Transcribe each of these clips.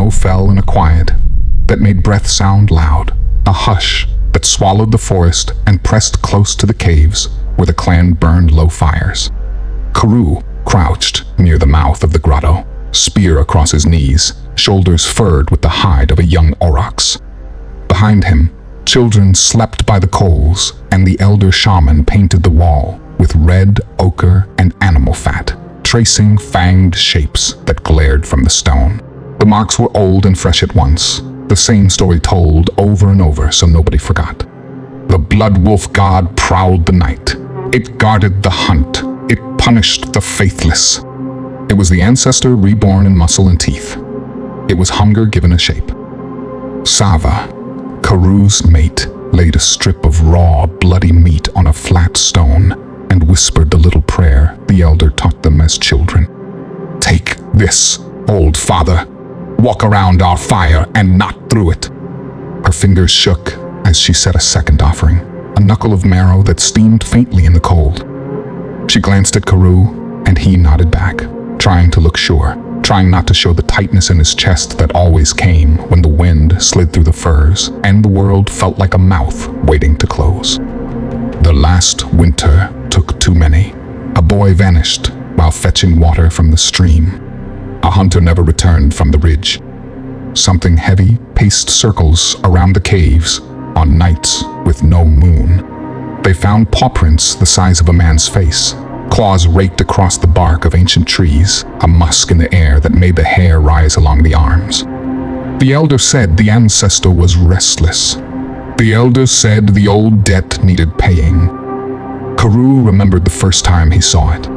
Snow fell in a quiet that made breath sound loud, a hush that swallowed the forest and pressed close to the caves where the clan burned low fires. Carew crouched near the mouth of the grotto, spear across his knees, shoulders furred with the hide of a young aurochs. Behind him, children slept by the coals, and the elder shaman painted the wall with red ochre and animal fat, tracing fanged shapes that glared from the stone. The marks were old and fresh at once, the same story told over and over so nobody forgot. The blood wolf god prowled the night. It guarded the hunt. It punished the faithless. It was the ancestor reborn in muscle and teeth. It was hunger given a shape. Sava, Carew's mate, laid a strip of raw, bloody meat on a flat stone and whispered the little prayer the elder taught them as children. "Take this, old father. Walk around our fire and not through it." Her fingers shook as she set a second offering, a knuckle of marrow that steamed faintly in the cold. She glanced at Carew, and he nodded back, trying to look sure, trying not to show the tightness in his chest that always came when the wind slid through the firs and the world felt like a mouth waiting to close. The last winter took too many. A boy vanished while fetching water from the stream. A hunter never returned from the ridge. Something heavy paced circles around the caves on nights with no moon. They found paw prints the size of a man's face, claws raked across the bark of ancient trees, a musk in the air that made the hair rise along the arms. The elder said the ancestor was restless. The elder said the old debt needed paying. Carew remembered the first time he saw it.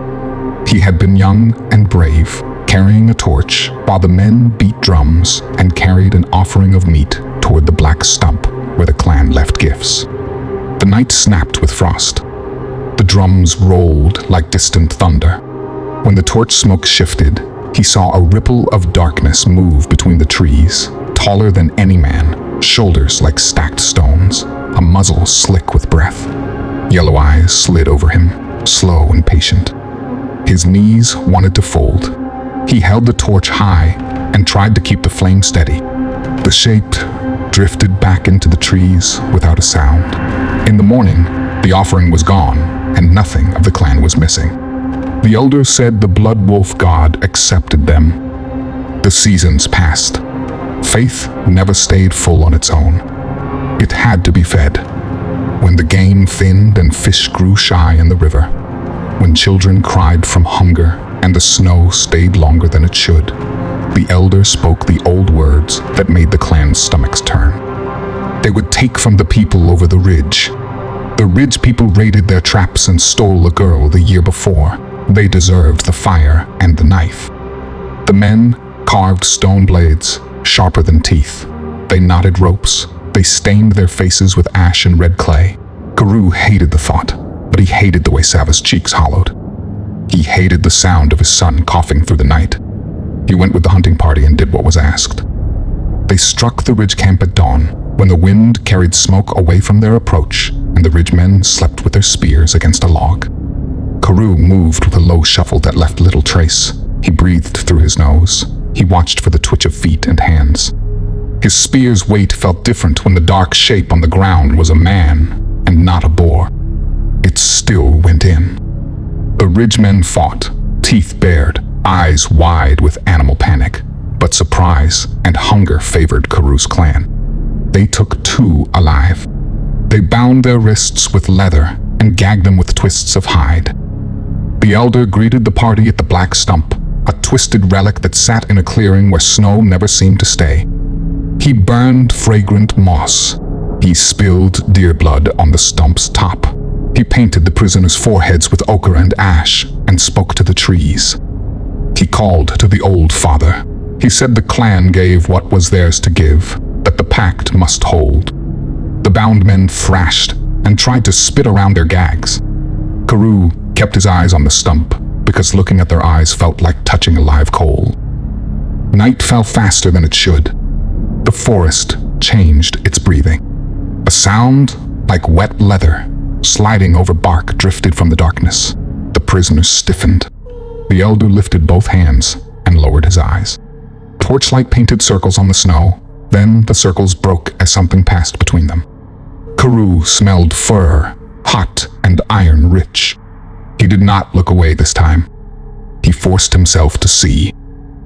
He had been young and brave, carrying a torch while the men beat drums and carried an offering of meat toward the black stump where the clan left gifts. The night snapped with frost. The drums rolled like distant thunder. When the torch smoke shifted, he saw a ripple of darkness move between the trees, taller than any man, shoulders like stacked stones, a muzzle slick with breath. Yellow eyes slid over him, slow and patient. His knees wanted to fold. He held the torch high and tried to keep the flame steady. The shape drifted back into the trees without a sound. In the morning, the offering was gone, and nothing of the clan was missing. The elder said the blood wolf god accepted them. The seasons passed. Faith never stayed full on its own. It had to be fed. When the game thinned and fish grew shy in the river, when children cried from hunger and the snow stayed longer than it should, the elder spoke the old words that made the clan's stomachs turn. They would take from the people over the ridge. The ridge people raided their traps and stole a girl the year before. They deserved the fire and the knife. The men carved stone blades, sharper than teeth. They knotted ropes. They stained their faces with ash and red clay. Carew hated the thought, but he hated the way Sava's cheeks hollowed. He hated the sound of his son coughing through the night. He went with the hunting party and did what was asked. They struck the ridge camp at dawn, when the wind carried smoke away from their approach, and the ridgemen slept with their spears against a log. Carew moved with a low shuffle that left little trace. He breathed through his nose. He watched for the twitch of feet and hands. His spear's weight felt different when the dark shape on the ground was a man and not a boar. It still went in. The ridgemen fought, teeth bared, eyes wide with animal panic, but surprise and hunger favored Carew's clan. They took two alive. They bound their wrists with leather and gagged them with twists of hide. The elder greeted the party at the black stump, a twisted relic that sat in a clearing where snow never seemed to stay. He burned fragrant moss. He spilled deer blood on the stump's top. He painted the prisoners' foreheads with ochre and ash and spoke to the trees. He called to the old father. He said the clan gave what was theirs to give, that the pact must hold. The bound men thrashed and tried to spit around their gags. Carew kept his eyes on the stump because looking at their eyes felt like touching a live coal. Night fell faster than it should. The forest changed its breathing. A sound like wet leather sliding over bark drifted from the darkness. The prisoners stiffened. The elder lifted both hands and lowered his eyes. torchlight painted circles on the snow. Then the circles broke as something passed between them. Carew smelled fur, hot and iron-rich. He did not look away this time. He forced himself to see.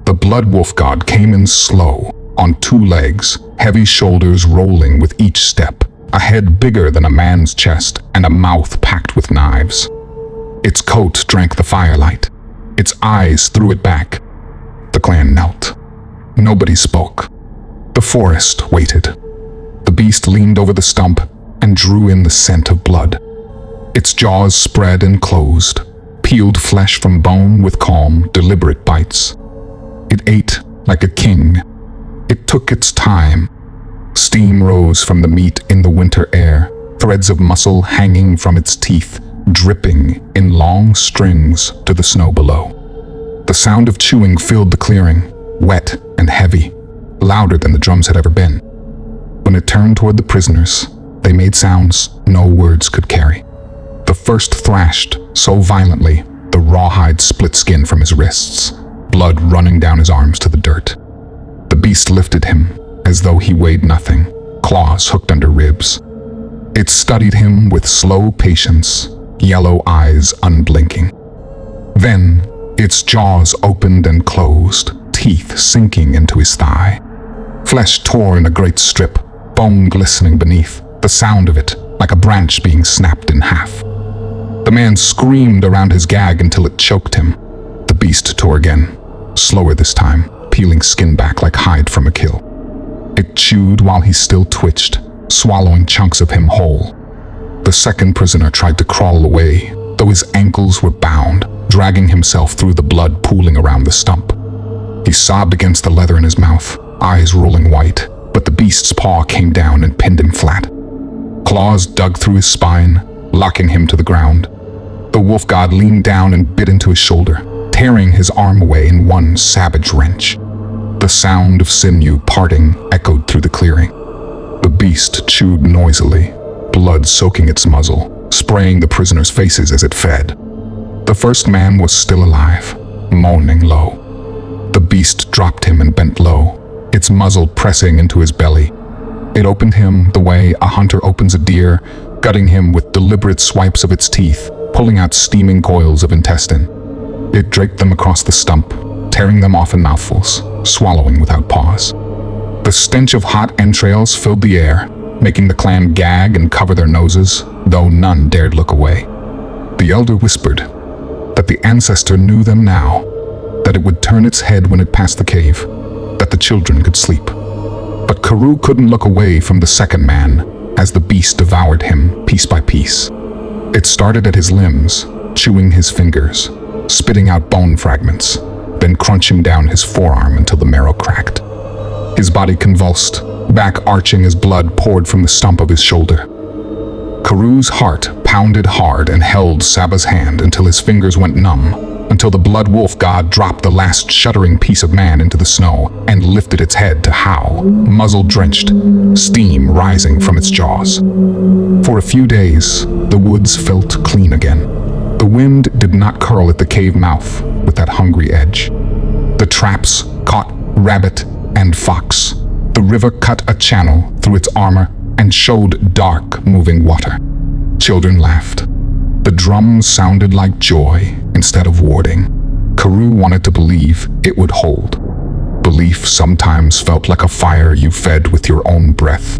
The blood wolf god came in slow, on 2 legs, heavy shoulders rolling with each step, a head bigger than a man's chest, and a mouth packed with knives. Its coat drank the firelight. Its eyes threw it back. The clan knelt. Nobody spoke. The forest waited. The beast leaned over the stump and drew in the scent of blood. Its jaws spread and closed, peeled flesh from bone with calm, deliberate bites. It ate like a king. It took its time. Steam rose from the meat in the winter air, threads of muscle hanging from its teeth, dripping in long strings to the snow below. The sound of chewing filled the clearing, wet and heavy, louder than the drums had ever been. When it turned toward the prisoners, they made sounds no words could carry. The first thrashed so violently, the rawhide split skin from his wrists, blood running down his arms to the dirt. The beast lifted him as though he weighed nothing, claws hooked under ribs. It studied him with slow patience, yellow eyes unblinking. Then its jaws opened and closed, teeth sinking into his thigh. Flesh tore in a great strip, bone glistening beneath, the sound of it like a branch being snapped in half. The man screamed around his gag until it choked him. The beast tore again, slower this time, peeling skin back like hide from a kill. It chewed while he still twitched, swallowing chunks of him whole. The second prisoner tried to crawl away, though his ankles were bound, dragging himself through the blood pooling around the stump. He sobbed against the leather in his mouth, eyes rolling white, but the beast's paw came down and pinned him flat. Claws dug through his spine, locking him to the ground. The wolf god leaned down and bit into his shoulder, tearing his arm away in one savage wrench. The sound of sinew parting echoed through the clearing. The beast chewed noisily, blood soaking its muzzle, spraying the prisoners' faces as it fed. The first man was still alive, moaning low. The beast dropped him and bent low, its muzzle pressing into his belly. It opened him the way a hunter opens a deer, gutting him with deliberate swipes of its teeth, pulling out steaming coils of intestine. It draped them across the stump, tearing them off in mouthfuls, swallowing without pause. The stench of hot entrails filled the air, making the clan gag and cover their noses, though none dared look away. The elder whispered that the ancestor knew them now, that it would turn its head when it passed the cave, that the children could sleep. But Carew couldn't look away from the second man as the beast devoured him piece by piece. It started at his limbs, chewing his fingers, spitting out bone fragments, then crunching down his forearm until the marrow cracked. His body convulsed, back arching as blood poured from the stump of his shoulder. Carew's heart pounded hard and held Saba's hand until his fingers went numb, until the blood wolf god dropped the last shuddering piece of man into the snow and lifted its head to howl, muzzle drenched, steam rising from its jaws. For a few days, the woods felt clean again. The wind did not curl at the cave mouth with that hungry edge. The traps caught rabbit and fox. The river cut a channel through its armor and showed dark, moving water. Children laughed. The drums sounded like joy instead of warding. Carew wanted to believe it would hold. Belief sometimes felt like a fire you fed with your own breath.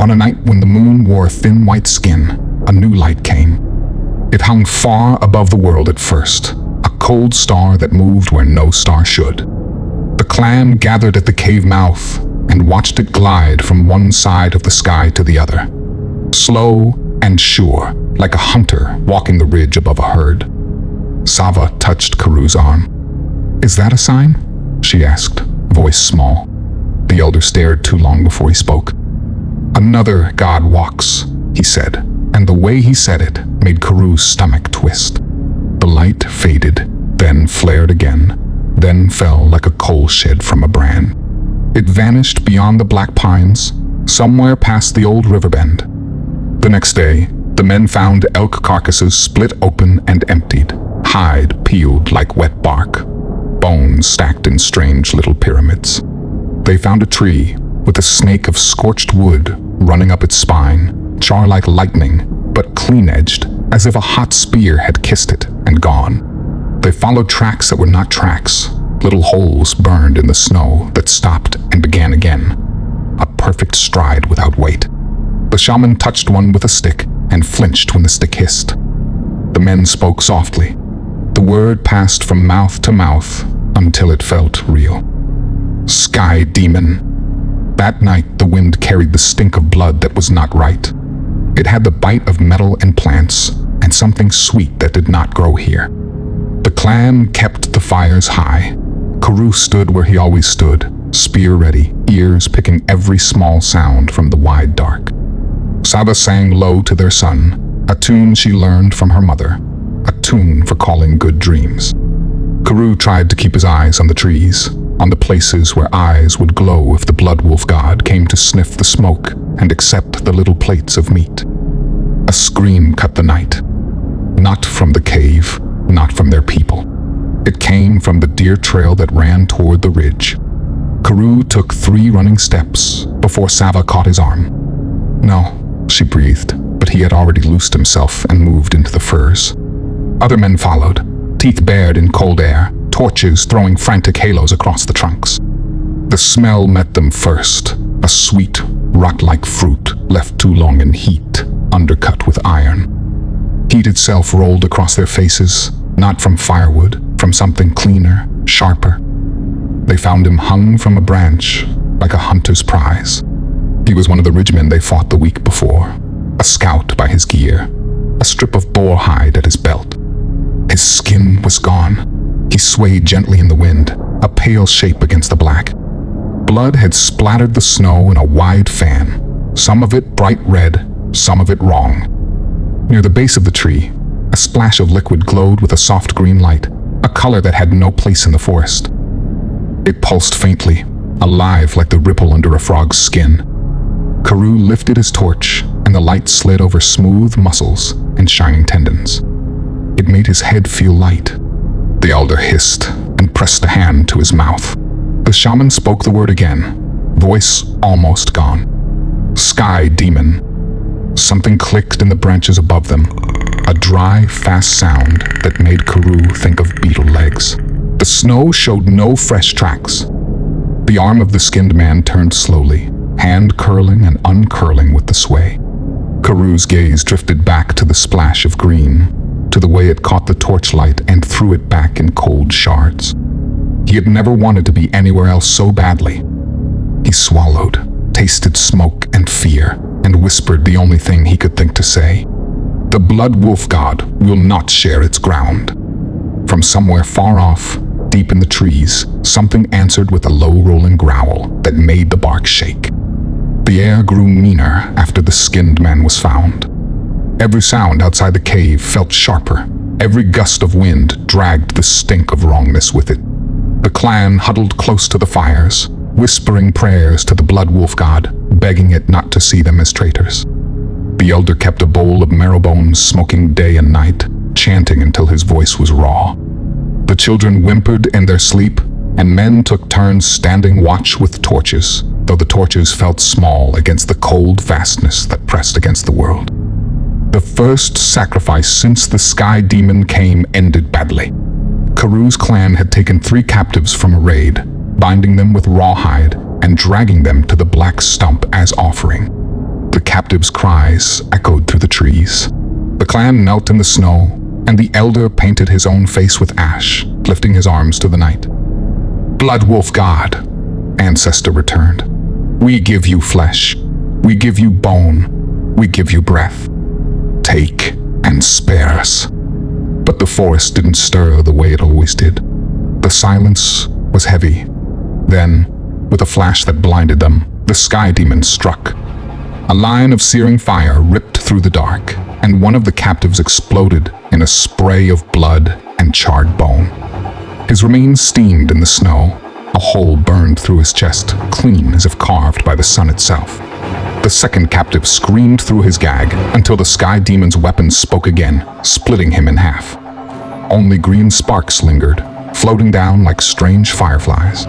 On a night when the moon wore thin white skin, a new light came. It hung far above the world at first, a cold star that moved where no star should. The clan gathered at the cave mouth and watched it glide from one side of the sky to the other. Slow and sure, like a hunter walking the ridge above a herd. Sava touched Carew's arm. "Is that a sign?" she asked, voice small. The elder stared too long before he spoke. "Another god walks," he said, and the way he said it made Carew's stomach twist. The light faded, then flared again, then fell like a coal shed from a brand. It vanished beyond the black pines, somewhere past the old river bend. The next day, the men found elk carcasses split open and emptied, hide peeled like wet bark. bones stacked in strange little pyramids. They found a tree with a snake of scorched wood running up its spine, char like lightning, but clean-edged, as if a hot spear had kissed it and gone. They followed tracks that were not tracks, little holes burned in the snow that stopped and began again. A perfect stride without weight. The shaman touched one with a stick and flinched when the stick hissed. The men spoke softly. The word passed from mouth to mouth until it felt real. Sky demon. That night, the wind carried the stink of blood that was not right. It had the bite of metal and plants, and something sweet that did not grow here. The clan kept the fires high. Carew stood where he always stood, spear ready, ears picking every small sound from the wide dark. Saba sang low to their son, a tune she learned from her mother, a tune for calling good dreams. Carew tried to keep his eyes on the trees, on the places where eyes would glow if the blood wolf god came to sniff the smoke and accept the little plates of meat. A scream cut the night. Not from the cave, not from their people. It came from the deer trail that ran toward the ridge. Carew took 3 running steps before Sava caught his arm. No, she breathed, but he had already loosed himself and moved into the firs. Other men followed, teeth bared in cold air, torches throwing frantic halos across the trunks. The smell met them first, a sweet, rot-like fruit left too long in heat, undercut with iron. Heat itself rolled across their faces, not from firewood, from something cleaner, sharper. They found him hung from a branch, like a hunter's prize. He was one of the ridgemen they fought the week before, a scout by his gear, a strip of boar hide at his belt. His skin was gone. He swayed gently in the wind, a pale shape against the black. Blood had splattered the snow in a wide fan, some of it bright red, some of it wrong. Near the base of the tree, a splash of liquid glowed with a soft green light, a color that had no place in the forest. It pulsed faintly, alive like the ripple under a frog's skin. Carew lifted his torch, and the light slid over smooth muscles and shining tendons. It made his head feel light. The elder hissed and pressed a hand to his mouth. The shaman spoke the word again, voice almost gone. Sky demon. Something clicked in the branches above them, a dry, fast sound that made Carew think of beetle legs. The snow showed no fresh tracks. The arm of the skinned man turned slowly, hand curling and uncurling with the sway. Carew's gaze drifted back to the splash of green, to the way it caught the torchlight and threw it back in cold shards. He had never wanted to be anywhere else so badly. He swallowed, tasted smoke and fear, and whispered the only thing he could think to say. The blood wolf god will not share its ground. From somewhere far off, deep in the trees, something answered with a low rolling growl that made the bark shake. The air grew meaner after the skinned man was found. Every sound outside the cave felt sharper. Every gust of wind dragged the stink of wrongness with it. The clan huddled close to the fires, whispering prayers to the blood wolf god, begging it not to see them as traitors. The elder kept a bowl of marrow bones smoking day and night, chanting until his voice was raw. The children whimpered in their sleep, and men took turns standing watch with torches, though the torches felt small against the cold vastness that pressed against the world. The first sacrifice since the sky demon came ended badly. Carew's clan had taken 3 captives from a raid, binding them with rawhide and dragging them to the black stump as offering. The captives' cries echoed through the trees. The clan knelt in the snow, and the elder painted his own face with ash, lifting his arms to the night. Blood wolf god, ancestor returned. We give you flesh. We give you bone. We give you breath. Take and spare us. But the forest didn't stir the way it always did. The silence was heavy. Then, with a flash that blinded them, the sky demon struck. A line of searing fire ripped through the dark, and one of the captives exploded in a spray of blood and charred bone. His remains steamed in the snow. A hole burned through his chest, clean as if carved by the sun itself. The second captive screamed through his gag until the sky demon's weapon spoke again, splitting him in half. Only green sparks lingered, floating down like strange fireflies.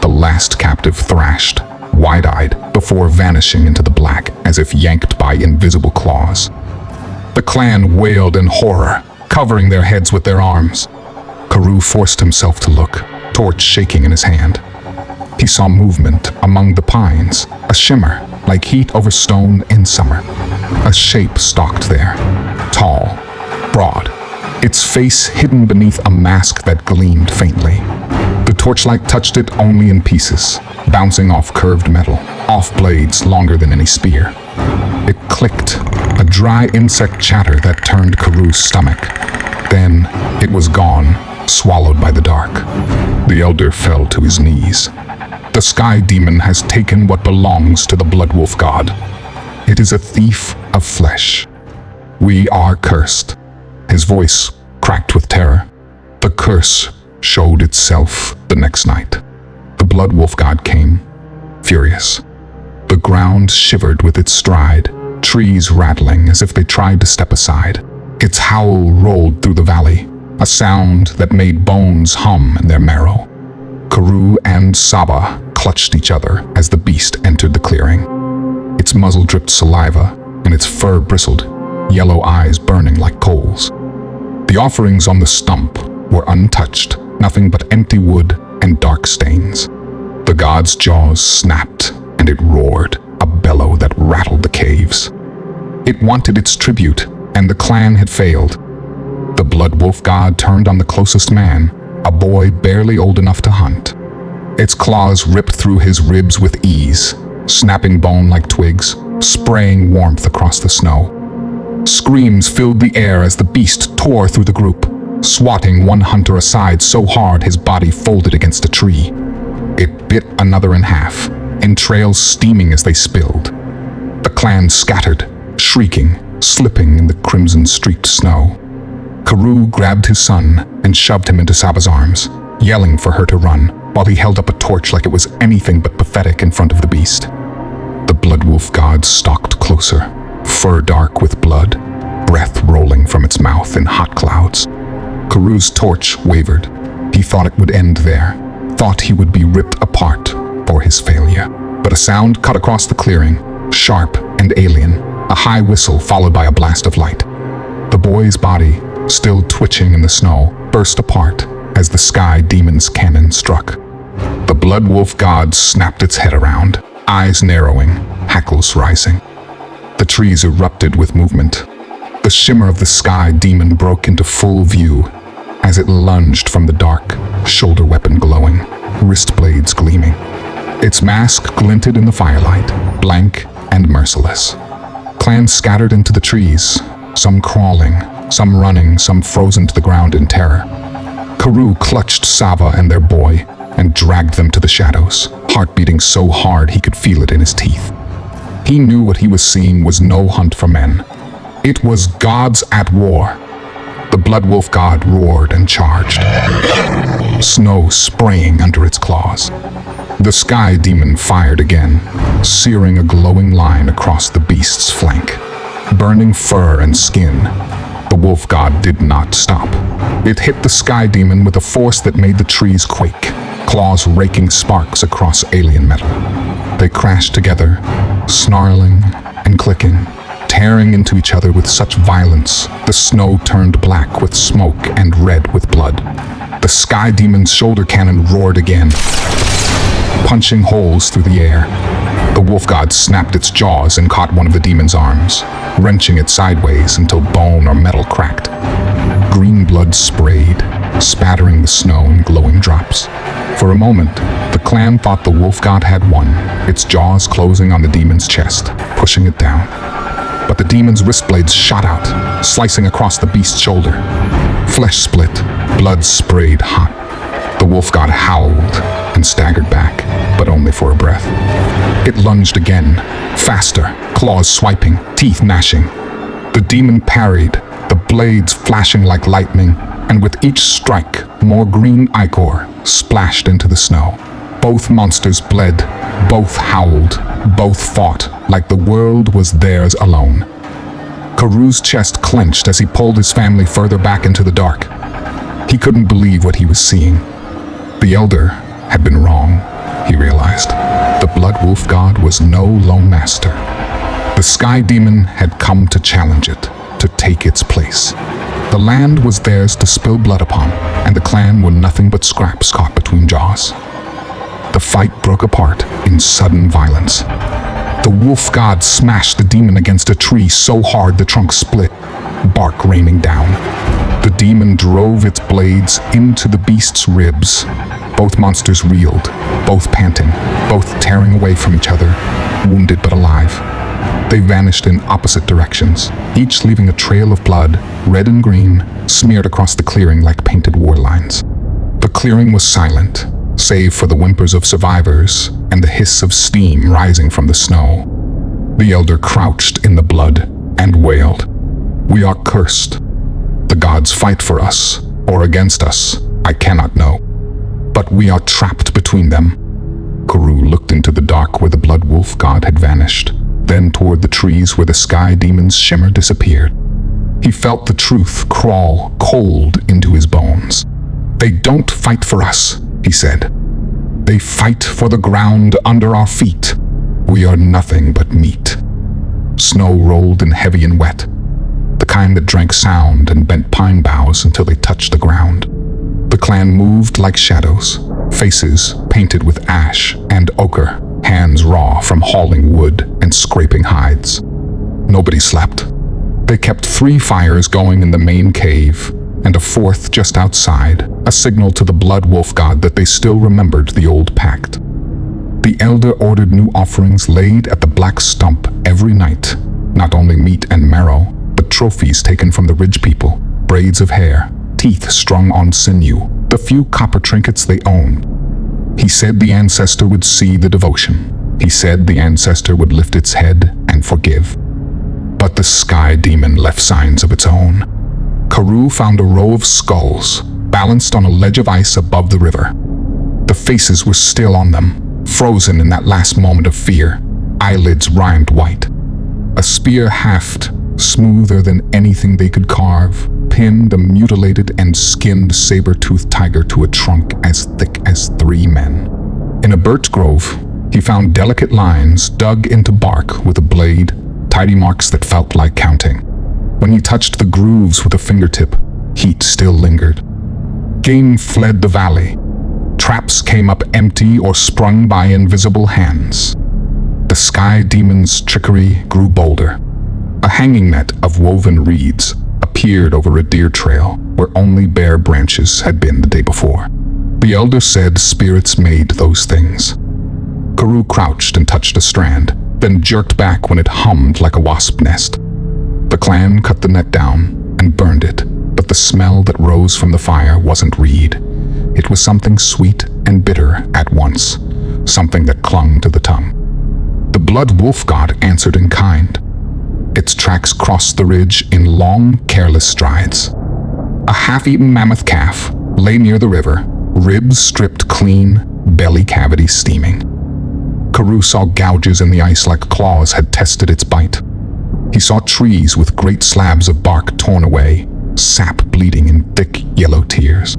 The last captive thrashed, wide-eyed, before vanishing into the black as if yanked by invisible claws. The clan wailed in horror, covering their heads with their arms. Carew forced himself to look, torch shaking in his hand. He saw movement among the pines, a shimmer like heat over stone in summer. A shape stalked there, tall, broad, its face hidden beneath a mask that gleamed faintly. The torchlight touched it only in pieces, bouncing off curved metal, off blades longer than any spear. It clicked, a dry insect chatter that turned Carew's stomach. Then it was gone, swallowed by the dark. The elder fell to his knees. The sky demon has taken what belongs to the blood wolf god. It is a thief of flesh. We are cursed. His voice cracked with terror. The curse showed itself the next night. The blood wolf god came, furious. The ground shivered with its stride, trees rattling as if they tried to step aside. Its howl rolled through the valley, a sound that made bones hum in their marrow. Carew and Saba clutched each other as the beast entered the clearing. Its muzzle dripped saliva, and its fur bristled, yellow eyes burning like coals. The offerings on the stump were untouched, nothing but empty wood and dark stains. The god's jaws snapped, and it roared, a bellow that rattled the caves. It wanted its tribute, and the clan had failed. The blood wolf god turned on the closest man, a boy barely old enough to hunt. Its claws ripped through his ribs with ease, snapping bone like twigs, spraying warmth across the snow. Screams filled the air as the beast tore through the group, swatting one hunter aside so hard his body folded against a tree. It bit another in half, entrails steaming as they spilled. The clan scattered, shrieking, slipping in the crimson-streaked snow. Carew grabbed his son and shoved him into Saba's arms, yelling for her to run, while he held up a torch like it was anything but pathetic in front of the beast. The blood wolf god stalked closer, fur dark with blood, breath rolling from its mouth in hot clouds. Carew's torch wavered. He thought it would end there, thought he would be ripped apart for his failure. But a sound cut across the clearing, sharp and alien, a high whistle followed by a blast of light. The boy's body, still twitching in the snow, burst apart as the sky demon's cannon struck. The blood wolf god snapped its head around, eyes narrowing, hackles rising. The trees erupted with movement. The shimmer of the sky demon broke into full view as it lunged from the dark, shoulder weapon glowing, wrist blades gleaming. Its mask glinted in the firelight, blank and merciless. Clans scattered into the trees, some crawling, some running, some frozen to the ground in terror. Carew clutched Saba and their boy and dragged them to the shadows, heart beating so hard he could feel it in his teeth. He knew what he was seeing was no hunt for men. It was gods at war. The blood wolf god roared and charged, snow spraying under its claws. The sky demon fired again, searing a glowing line across the beast's flank. Burning fur and skin, the wolf god did not stop. It hit the sky demon with a force that made the trees quake, claws raking sparks across alien metal. They crashed together, snarling and clicking, tearing into each other with such violence, the snow turned black with smoke and red with blood. The sky demon's shoulder cannon roared again, punching holes through the air. The wolf god snapped its jaws and caught one of the demon's arms, wrenching it sideways until bone or metal cracked. Green blood sprayed, spattering the snow in glowing drops. For a moment, the clan thought the wolf god had won, its jaws closing on the demon's chest, pushing it down. But the demon's wrist blades shot out, slicing across the beast's shoulder. Flesh split, blood sprayed hot. The wolf god howled and staggered back, but only for a breath. It lunged again, faster, claws swiping, teeth gnashing. The demon parried, the blades flashing like lightning, and with each strike, more green ichor splashed into the snow. Both monsters bled, both howled, both fought like the world was theirs alone. Carew's chest clenched as he pulled his family further back into the dark. He couldn't believe what he was seeing. The elder had been wrong, he realized. The blood wolf god was no lone master. The sky demon had come to challenge it, to take its place. The land was theirs to spill blood upon, and the clan were nothing but scraps caught between jaws. The fight broke apart in sudden violence. The wolf god smashed the demon against a tree so hard the trunk split, bark raining down. The demon drove its blades into the beast's ribs. Both monsters reeled, both panting, both tearing away from each other, wounded but alive. They vanished in opposite directions, each leaving a trail of blood, red and green, smeared across the clearing like painted war lines. The clearing was silent, save for the whimpers of survivors and the hiss of steam rising from the snow. The elder crouched in the blood and wailed, "We are cursed. The gods fight for us, or against us, I cannot know. But we are trapped between them." Carew looked into the dark where the blood wolf god had vanished, then toward the trees where the sky demon's shimmer disappeared. He felt the truth crawl cold into his bones. "They don't fight for us," he said. "They fight for the ground under our feet. We are nothing but meat." Snow rolled in heavy and wet, the kind that drank sound and bent pine boughs until they touched the ground. The clan moved like shadows, faces painted with ash and ochre, hands raw from hauling wood and scraping hides. Nobody slept. They kept 3 fires going in the main cave, and a 4th just outside, a signal to the blood wolf god that they still remembered the old pact. The elder ordered new offerings laid at the black stump every night, not only meat and marrow, but trophies taken from the ridge people, braids of hair, teeth strung on sinew, the few copper trinkets they owned. He said the ancestor would see the devotion. He said the ancestor would lift its head and forgive. But the sky demon left signs of its own. Carew found a row of skulls, balanced on a ledge of ice above the river. The faces were still on them, frozen in that last moment of fear, eyelids rimed white. A spear haft, smoother than anything they could carve, pinned a mutilated and skinned saber-toothed tiger to a trunk as thick as 3 men. In a birch grove, he found delicate lines dug into bark with a blade, tidy marks that felt like counting. When he touched the grooves with a fingertip, heat still lingered. Game fled the valley. Traps came up empty or sprung by invisible hands. The sky demon's trickery grew bolder. A hanging net of woven reeds appeared over a deer trail where only bare branches had been the day before. The elder said spirits made those things. Carew crouched and touched a strand, then jerked back when it hummed like a wasp nest. The clan cut the net down and burned it, but the smell that rose from the fire wasn't reed. It was something sweet and bitter at once, something that clung to the tongue. The blood wolf god answered in kind. Its tracks crossed the ridge in long, careless strides. A half-eaten mammoth calf lay near the river, ribs stripped clean, belly cavity steaming. Carew saw gouges in the ice like claws had tested its bite. He saw trees with great slabs of bark torn away, sap bleeding in thick yellow tears.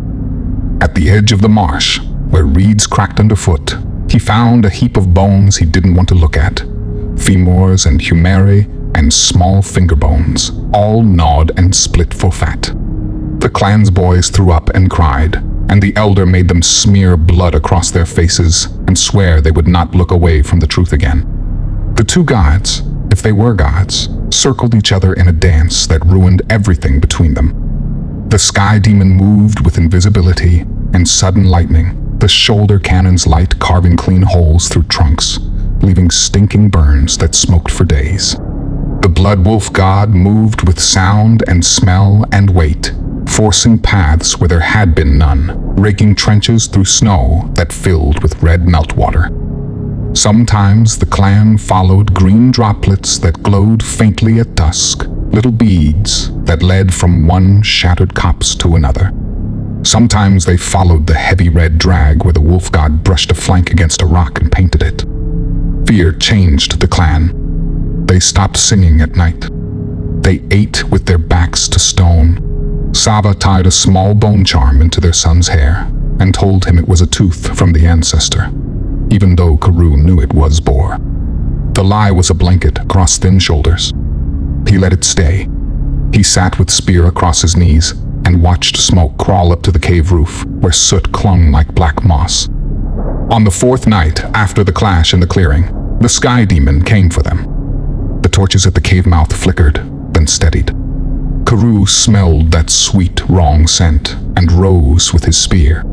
At the edge of the marsh, where reeds cracked underfoot, he found a heap of bones he didn't want to look at. Femurs and humeri and small finger bones, all gnawed and split for fat. The clan's boys threw up and cried, and the elder made them smear blood across their faces and swear they would not look away from the truth again. The 2 gods, if they were gods, circled each other in a dance that ruined everything between them. The sky demon moved with invisibility and sudden lightning, the shoulder cannon's light carving clean holes through trunks, leaving stinking burns that smoked for days. The blood wolf god moved with sound and smell and weight, forcing paths where there had been none, raking trenches through snow that filled with red meltwater. Sometimes the clan followed green droplets that glowed faintly at dusk, little beads that led from one shattered copse to another. Sometimes they followed the heavy red drag where the wolf god brushed a flank against a rock and painted it. Fear changed the clan. They stopped singing at night. They ate with their backs to stone. Sava tied a small bone charm into their son's hair and told him it was a tooth from the ancestor, even though Carew knew it was boar. The lie was a blanket across thin shoulders. He let it stay. He sat with spear across his knees and watched smoke crawl up to the cave roof, where soot clung like black moss. On the fourth night, after the clash in the clearing, the sky demon came for them. The torches at the cave mouth flickered, then steadied. Carew smelled that sweet, wrong scent and rose with his spear.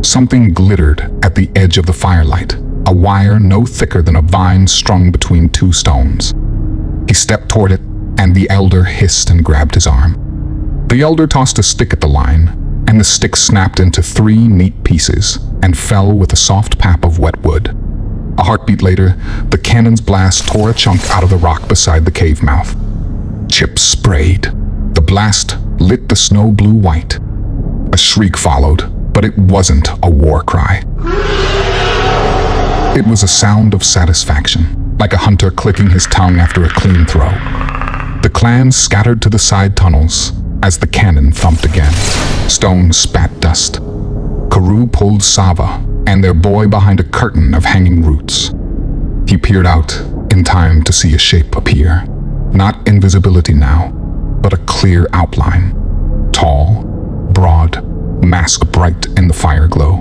Something glittered at the edge of the firelight, a wire no thicker than a vine strung between two stones. He stepped toward it, and the elder hissed and grabbed his arm. The elder tossed a stick at the line, and the stick snapped into 3 neat pieces and fell with a soft pap of wet wood. A heartbeat later, the cannon's blast tore a chunk out of the rock beside the cave mouth. Chips sprayed. The blast lit the snow blue white. A shriek followed, but it wasn't a war cry. It was a sound of satisfaction, like a hunter clicking his tongue after a clean throw. The clan scattered to the side tunnels as the cannon thumped again. Stones spat dust. Carew pulled Sava and their boy behind a curtain of hanging roots. He peered out in time to see a shape appear. Not invisibility now, but a clear outline. Tall, broad, mask bright in the fire glow.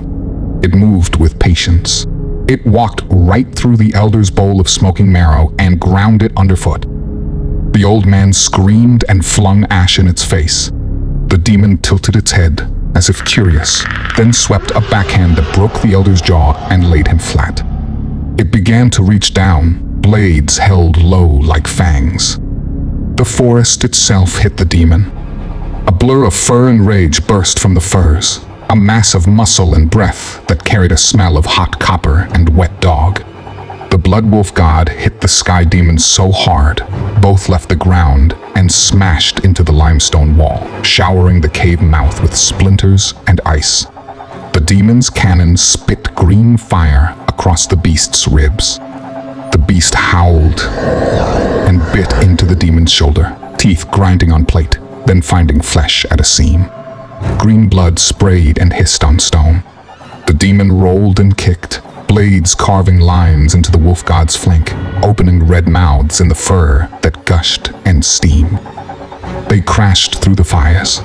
It moved with patience. It walked right through the elder's bowl of smoking marrow and ground it underfoot. The old man screamed and flung ash in its face. The demon tilted its head, as if curious, then swept a backhand that broke the elder's jaw and laid him flat. It began to reach down, blades held low like fangs. The forest itself hit the demon. A blur of fur and rage burst from the firs, a mass of muscle and breath that carried a smell of hot copper and wet dog. The blood wolf god hit the sky demon so hard, both left the ground and smashed into the limestone wall, showering the cave mouth with splinters and ice. The demon's cannon spit green fire across the beast's ribs. The beast howled and bit into the demon's shoulder, teeth grinding on plate, then finding flesh at a seam. Green blood sprayed and hissed on stone. The demon rolled and kicked, blades carving lines into the wolf god's flank, opening red mouths in the fur that gushed and steamed. They crashed through the fires.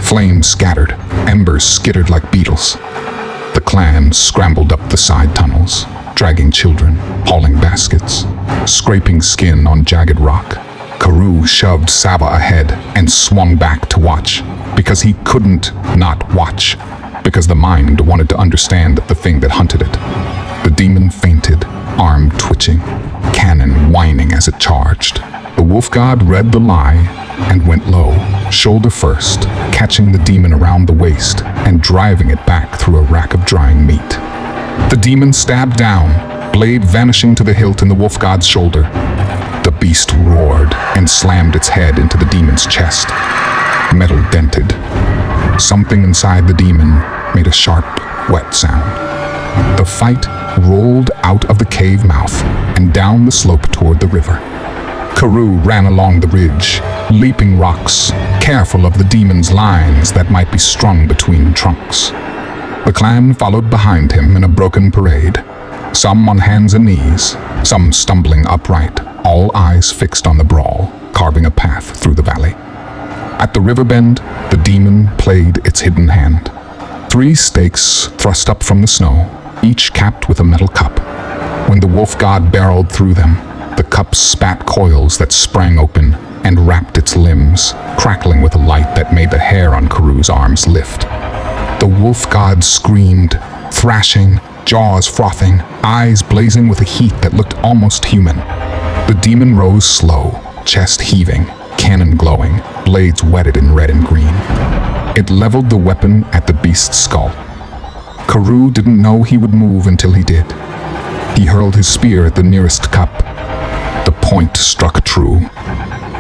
Flames scattered, embers skittered like beetles. The clan scrambled up the side tunnels, dragging children, hauling baskets, scraping skin on jagged rock. Carew shoved Sava ahead and swung back to watch, because he couldn't not watch, because the mind wanted to understand the thing that hunted it. The demon fainted, arm twitching, cannon whining as it charged. The wolf god read the lie and went low, shoulder first, catching the demon around the waist and driving it back through a rack of drying meat. The demon stabbed down, blade vanishing to the hilt in the wolf god's shoulder. The beast roared and slammed its head into the demon's chest. Metal dented. Something inside the demon made a sharp, wet sound. The fight rolled out of the cave mouth and down the slope toward the river. Carew ran along the ridge, leaping rocks, careful of the demon's lines that might be strung between trunks. The clan followed behind him in a broken parade, some on hands and knees, some stumbling upright, all eyes fixed on the brawl, carving a path through the valley. At the river bend, the demon played its hidden hand. 3 stakes thrust up from the snow, each capped with a metal cup. When the wolf god barreled through them, the cups spat coils that sprang open and wrapped its limbs, crackling with a light that made the hair on Carew's arms lift. The wolf god screamed, thrashing, jaws frothing, eyes blazing with a heat that looked almost human. The demon rose slow, chest heaving, cannon glowing, blades wetted in red and green. It leveled the weapon at the beast's skull. Carew didn't know he would move until he did. He hurled his spear at the nearest cup. The point struck true.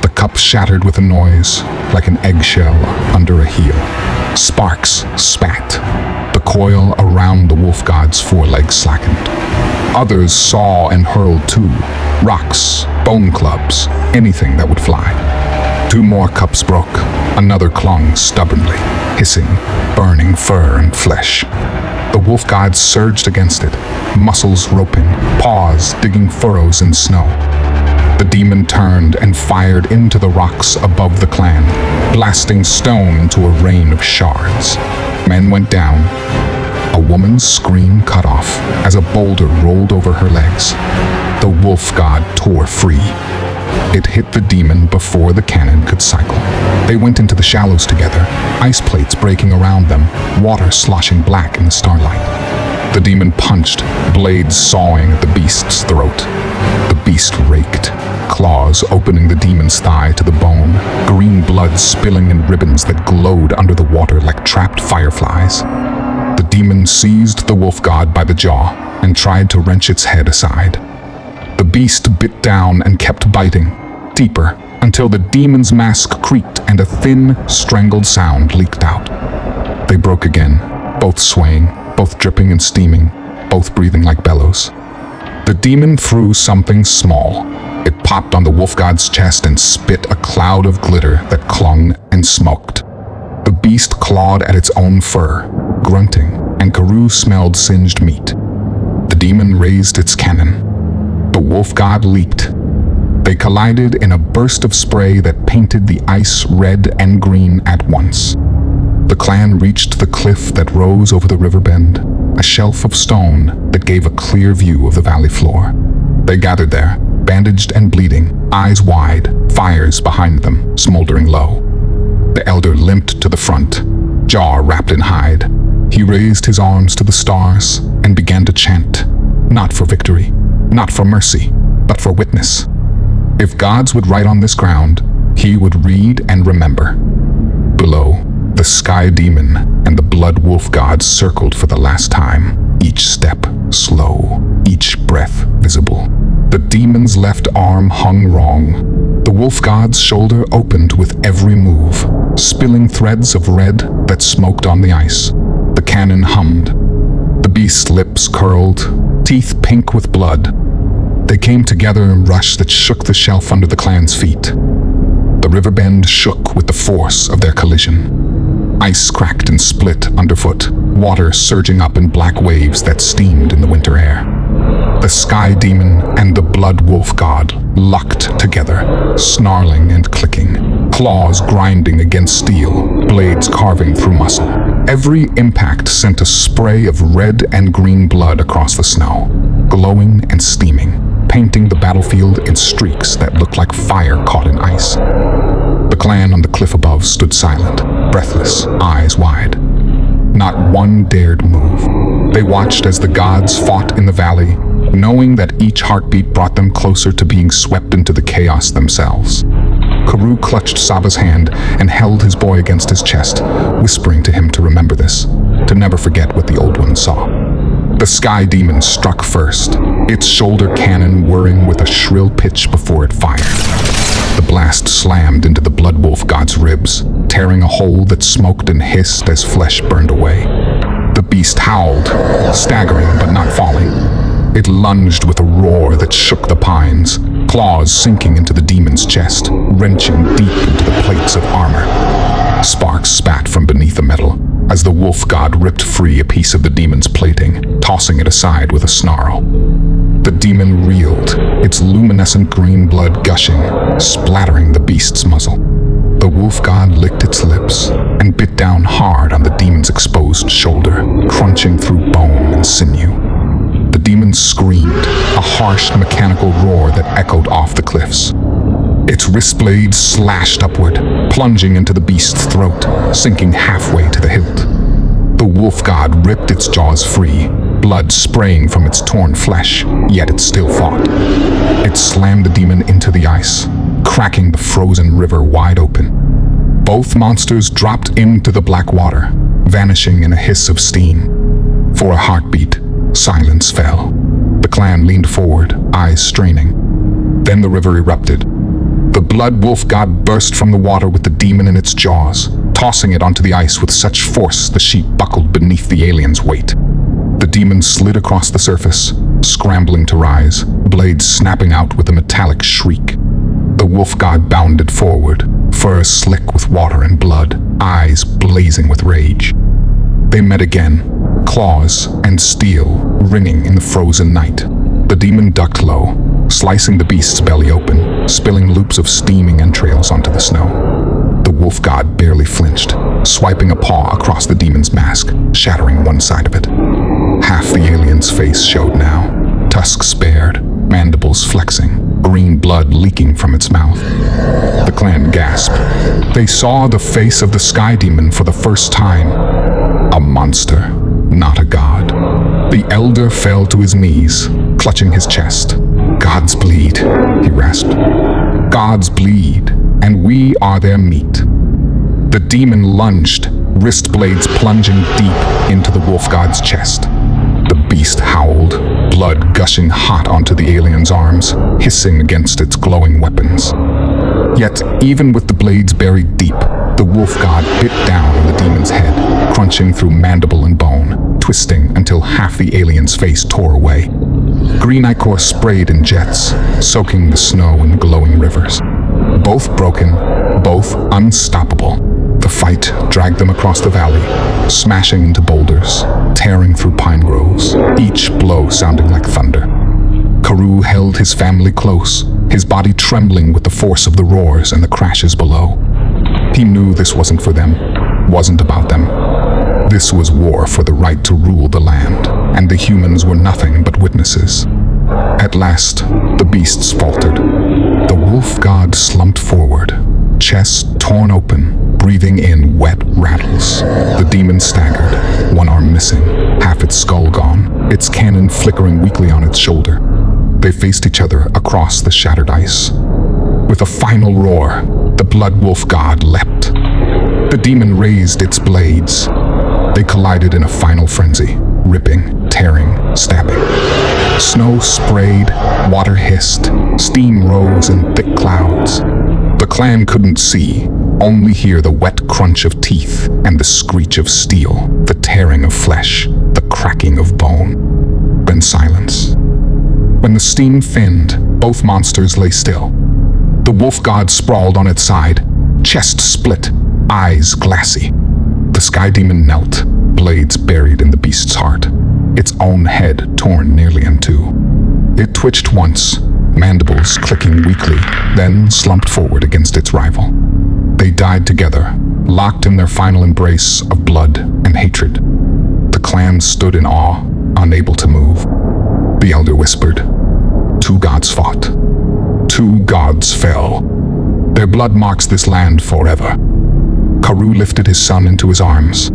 The cup shattered with a noise, like an eggshell under a heel. Sparks spat. The coil around the wolf god's forelegs slackened. Others saw and hurled too. Rocks, bone clubs, anything that would fly. 2 more cups broke. Another clung stubbornly, hissing, burning fur and flesh. The wolf god surged against it, muscles roping, paws digging furrows in snow. The demon turned and fired into the rocks above the clan, blasting stone into a rain of shards. Men went down. A woman's scream cut off as a boulder rolled over her legs. The wolf god tore free. It hit the demon before the cannon could cycle. They went into the shallows together, ice plates breaking around them, water sloshing black in the starlight. The demon punched, blades sawing at the beast's throat. The beast raked, claws opening the demon's thigh to the bone, green blood spilling in ribbons that glowed under the water like trapped fireflies. The demon seized the wolf god by the jaw and tried to wrench its head aside. The beast bit down and kept biting, deeper, until the demon's mask creaked and a thin, strangled sound leaked out. They broke again, both swaying, both dripping and steaming, both breathing like bellows. The demon threw something small. It popped on the wolf god's chest and spit a cloud of glitter that clung and smoked. The beast clawed at its own fur, grunting, and Carew smelled singed meat. The demon raised its cannon. The wolf god leaped. They collided in a burst of spray that painted the ice red and green at once. The clan reached the cliff that rose over the river bend, a shelf of stone that gave a clear view of the valley floor. They gathered there, bandaged and bleeding, eyes wide, fires behind them, smoldering low. The elder limped to the front, jaw wrapped in hide. He raised his arms to the stars and began to chant, not for victory, not for mercy, but for witness. If gods would write on this ground, he would read and remember. Below, the sky demon and the blood wolf god circled for the last time, each step slow, each breath visible. The demon's left arm hung wrong. The wolf god's shoulder opened with every move, spilling threads of red that smoked on the ice. The cannon hummed. The beast's lips curled, teeth pink with blood. They came together in a rush that shook the shelf under the clan's feet. The river bend shook with the force of their collision. Ice cracked and split underfoot, water surging up in black waves that steamed in the winter air. The sky demon and the blood wolf god locked together, snarling and clicking, claws grinding against steel, blades carving through muscle. Every impact sent a spray of red and green blood across the snow, glowing and steaming, painting the battlefield in streaks that looked like fire caught in ice. The clan on the cliff above stood silent, breathless, eyes wide. Not one dared move. They watched as the gods fought in the valley, knowing that each heartbeat brought them closer to being swept into the chaos themselves. Carew clutched Saba's hand and held his boy against his chest, whispering to him to remember this, to never forget what the old one saw. The sky demon struck first, its shoulder cannon whirring with a shrill pitch before it fired. The blast slammed into the blood wolf god's ribs, tearing a hole that smoked and hissed as flesh burned away. The beast howled, staggering but not falling. It lunged with a roar that shook the pines, claws sinking into the demon's chest, wrenching deep into the plates of armor. Sparks spat from beneath the metal as the wolf god ripped free a piece of the demon's plating, tossing it aside with a snarl. The demon reeled, its luminescent green blood gushing, splattering the beast's muzzle. The wolf god licked its lips and bit down hard on the demon's exposed shoulder, crunching through bone and sinew. The demon screamed, a harsh mechanical roar that echoed off the cliffs. Its wrist blades slashed upward, plunging into the beast's throat, sinking halfway to the hilt. The wolf god ripped its jaws free, blood spraying from its torn flesh, yet it still fought. It slammed the demon into the ice, cracking the frozen river wide open. Both monsters dropped into the black water, vanishing in a hiss of steam. For a heartbeat, silence fell. The clan leaned forward, eyes straining. Then the river erupted. The blood wolf god burst from the water with the demon in its jaws, tossing it onto the ice with such force the sheet buckled beneath the alien's weight. The demon slid across the surface, scrambling to rise, blades snapping out with a metallic shriek. The wolf god bounded forward, fur slick with water and blood, eyes blazing with rage. They met again, claws and steel ringing in the frozen night. The demon ducked low, slicing the beast's belly open, spilling loops of steaming entrails onto the snow. The wolf god barely flinched, swiping a paw across the demon's mask, shattering one side of it. Half the alien's face showed now, tusks bared, mandibles flexing, green blood leaking from its mouth. The clan gasped. They saw the face of the sky demon for the first time. A monster, not a god. The elder fell to his knees, clutching his chest. Gods bleed, he rasped. Gods bleed, and we are their meat. The demon lunged, wrist blades plunging deep into the wolf god's chest. The beast howled, blood gushing hot onto the alien's arms, hissing against its glowing weapons. Yet, even with the blades buried deep, the wolf god bit down on the demon's head, crunching through mandible and bone, twisting until half the alien's face tore away. Green ichor sprayed in jets, soaking the snow in glowing rivers. Both broken, both unstoppable. The fight dragged them across the valley, smashing into boulders, tearing through pine groves, each blow sounding like thunder. Carew held his family close, his body trembling with the force of the roars and the crashes below. He knew this wasn't for them, wasn't about them. This was war for the right to rule the land, and the humans were nothing but witnesses. At last, the beasts faltered. The wolf god slumped forward, chest torn open, breathing in wet rattles. The demon staggered, one arm missing, half its skull gone, its cannon flickering weakly on its shoulder. They faced each other across the shattered ice. With a final roar, the blood wolf god leapt. The demon raised its blades. They collided in a final frenzy, ripping, tearing, stabbing. Snow sprayed, water hissed, steam rose in thick clouds. The clan couldn't see, only hear the wet crunch of teeth and the screech of steel, the tearing of flesh, the cracking of bone. Then silence. When the steam thinned, both monsters lay still. The wolf god sprawled on its side, chest split, eyes glassy. The sky demon knelt, blades buried in the beast's heart, its own head torn nearly in two. It twitched once, mandibles clicking weakly, then slumped forward against its rival. They died together, locked in their final embrace of blood and hatred. The clan stood in awe, unable to move. The elder whispered, "Two gods fought. Two gods fell. Their blood marks this land forever." Carew lifted his son into his arms.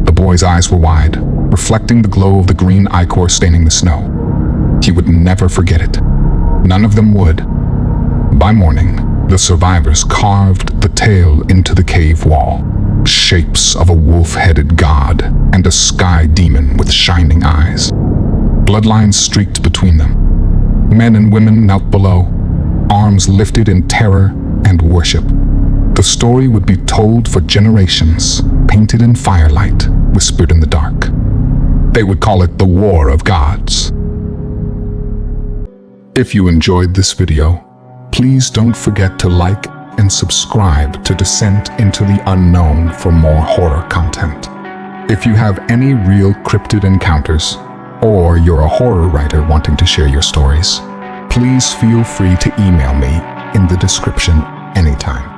The boy's eyes were wide, reflecting the glow of the green ichor staining the snow. He would never forget it. None of them would. By morning, the survivors carved the tale into the cave wall. Shapes of a wolf-headed god and a sky demon with shining eyes. Bloodlines streaked between them. Men and women knelt below, arms lifted in terror and worship. The story would be told for generations, painted in firelight, whispered in the dark. They would call it the War of Gods. If you enjoyed this video, please don't forget to like and subscribe to Descent into the Unknown for more horror content. If you have any real cryptid encounters, or you're a horror writer wanting to share your stories, please feel free to email me in the description anytime.